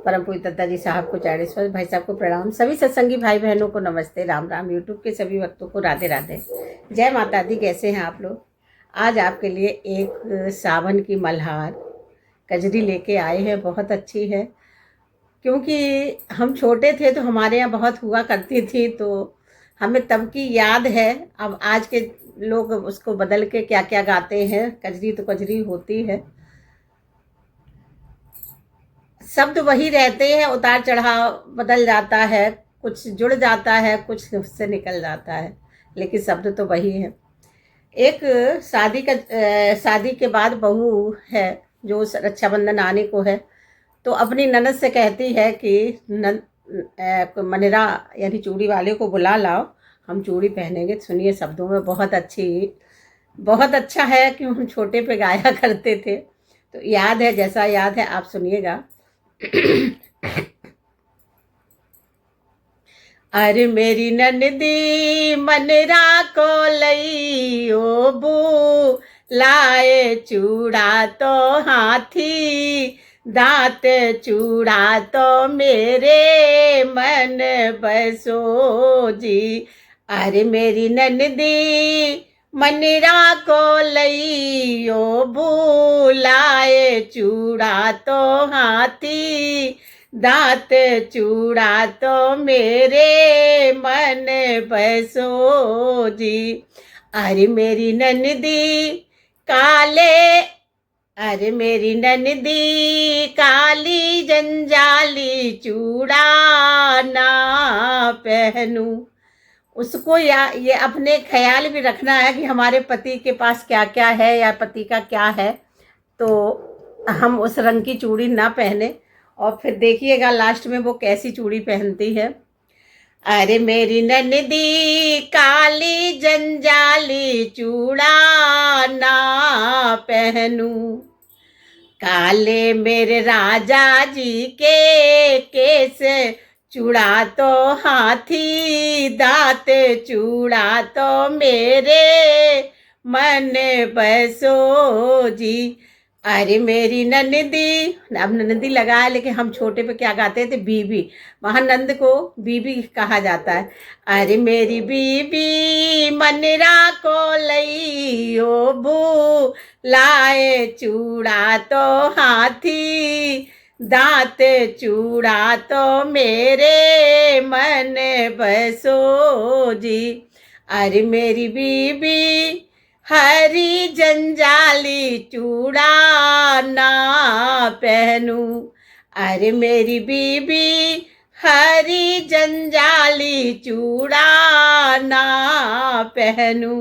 परम पूज्य दत्ता जी साहब को चारणेश्वर भाई साहब को प्रणाम। सभी सत्संगी भाई बहनों को नमस्ते, राम राम। यूट्यूब के सभी भक्तों को राधे राधे, जय माता दी। कैसे हैं आप लोग? आज आपके लिए एक सावन की मल्हार कजरी लेके आए हैं। बहुत अच्छी है, क्योंकि हम छोटे थे तो हमारे यहाँ बहुत हुआ करती थी, तो हमें तब की याद है। अब आज के लोग उसको बदल के क्या क्या गाते हैं। कजरी तो कजरी होती है, शब्द वही रहते हैं, उतार चढ़ाव बदल जाता है, कुछ जुड़ जाता है, कुछ उससे निकल जाता है, लेकिन शब्द तो वही है। एक शादी के बाद बहू है जो रक्षाबंधन आने को है, तो अपनी ननद से कहती है कि मनेरा यानी चूड़ी वाले को बुला लाओ, हम चूड़ी पहनेंगे। सुनिए शब्दों में बहुत अच्छा है, कि हम छोटे पे गाया करते थे, तो याद है, जैसा याद है आप सुनिएगा। अरे मेरी ननदी मनरा को लई ओ बू लाए चूड़ा तो हाथी, दांत चूड़ा तो मेरे मन बसो जी। अरे मेरी ननदी मनरा को लई ओ बू लाए चूड़ा तो हाथी, दांत चूड़ा तो मेरे मन बसो जी। अरे मेरी ननदी काली जंजाली चूड़ा ना पहनू। उसको ये अपने ख्याल भी रखना है कि हमारे पति के पास क्या क्या है या पति का क्या है, तो हम उस रंग की चूड़ी ना पहने। और फिर देखिएगा लास्ट में वो कैसी चूड़ी पहनती है। अरे मेरी ननदी काली जंजाली चूड़ा ना पहनू, काले मेरे राजा जी के केस चूड़ा तो हाथी, दांत चूड़ा तो मेरे मन बसो जी। अरे मेरी ननदी, अब ननदी लगा है, लेकिन हम छोटे पे क्या गाते थे, बीबी। वहाँ नंद को बीबी कहा जाता है। अरे मेरी बीबी मनरा को लई ओ बू लाए चूड़ा तो हाथी, दांत चूड़ा तो मेरे मन बसो जी। अरे मेरी बीबी हरी जंजाली चूड़ा ना पहनू। अरे मेरी बीबी हरी जंजाली चूड़ा ना पहनू।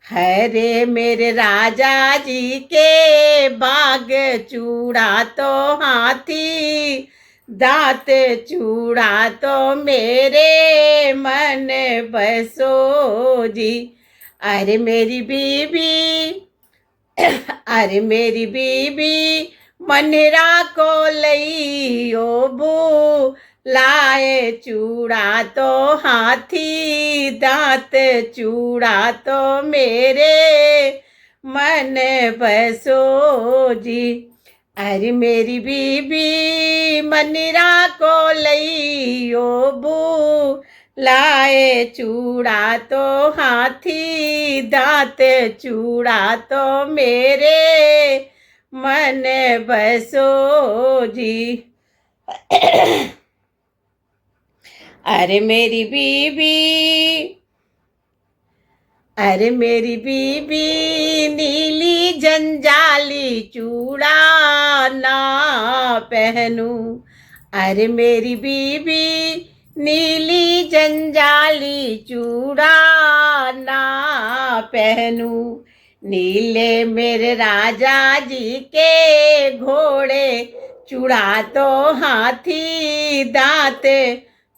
हरे मेरे राजा जी के बाग चूड़ा तो हाथी, दांत चूड़ा तो मेरे मन बसो जी। अरे मेरी बीबी मनरा को लई ओ बू लाए चूड़ा तो हाथी, दांत चूड़ा तो मेरे मन बसो जी। अरे मेरी बीबी मनरा को लई ओ बू लाए चूड़ा तो हाथी, दांत चूड़ा तो मेरे मन बसो जी। अरे मेरी बीबी नीली जंजाली चूड़ा ना पहनू। अरे मेरी बीबी नीली जंजाली चूड़ा ना पहनू। नीले मेरे राजा जी के घोड़े चूड़ा तो हाथी, दांत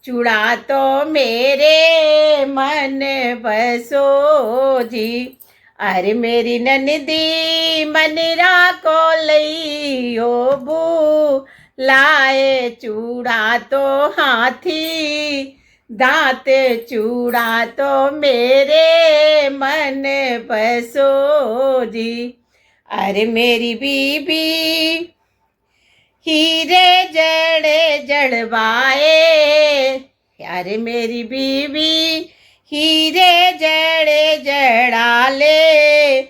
चूड़ा तो मेरे मन बसो जी। अरे मेरी ननदी मनरा को लई ओ बू लाए चूड़ा तो हाथी, दांत चूड़ा तो मेरे मन बसो जी। अरे मेरी बीबी हीरे जड़े जड़वाए, अरे मेरी बीवी हीरे जड़े जड़ा ले,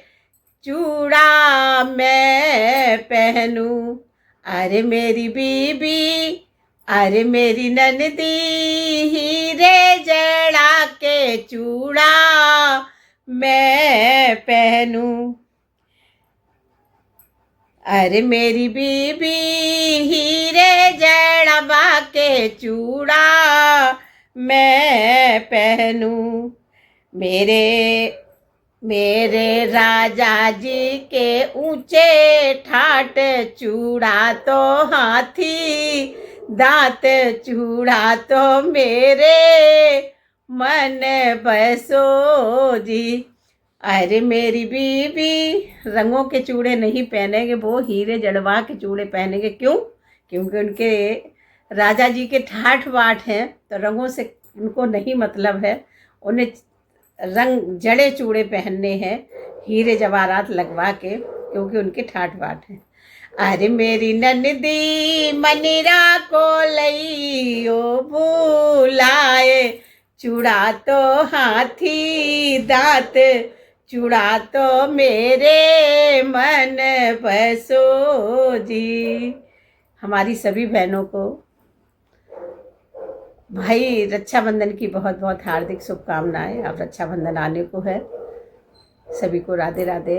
चूड़ा मैं पहनूं। अरे मेरी बीबी, अरे मेरी ननदी, हीरे जड़ा के चूड़ा मैं पहनूं। अरे मेरी बीबी हीरे जड़वा के चूड़ा मैं पहनूं। मेरे राजा जी के ऊंचे ठाट चूड़ा तो हाथी दांत, चूड़ा तो मेरे मन बसो जी। अरे मेरी बीबी रंगों के चूड़े नहीं पहनेंगे, वो हीरे जड़वा के चूड़े पहनेंगे। क्यों? क्योंकि उनके राजा जी के ठाठ बाट हैं, तो रंगों से उनको नहीं मतलब है। उन्हें रंग जड़े चूड़े पहनने हैं, हीरे जवाहरात लगवा के, क्योंकि उनके ठाठ बाट हैं। अरे मेरी ननदी मनीरा को लइयो भूलाए, चूड़ा तो हाथी दांत, चूड़ा तो मेरे मन बसो जी। हमारी सभी बहनों को भाई रक्षाबंधन की बहुत बहुत हार्दिक शुभकामनाएं। अब रक्षाबंधन आने को है। सभी को राधे राधे।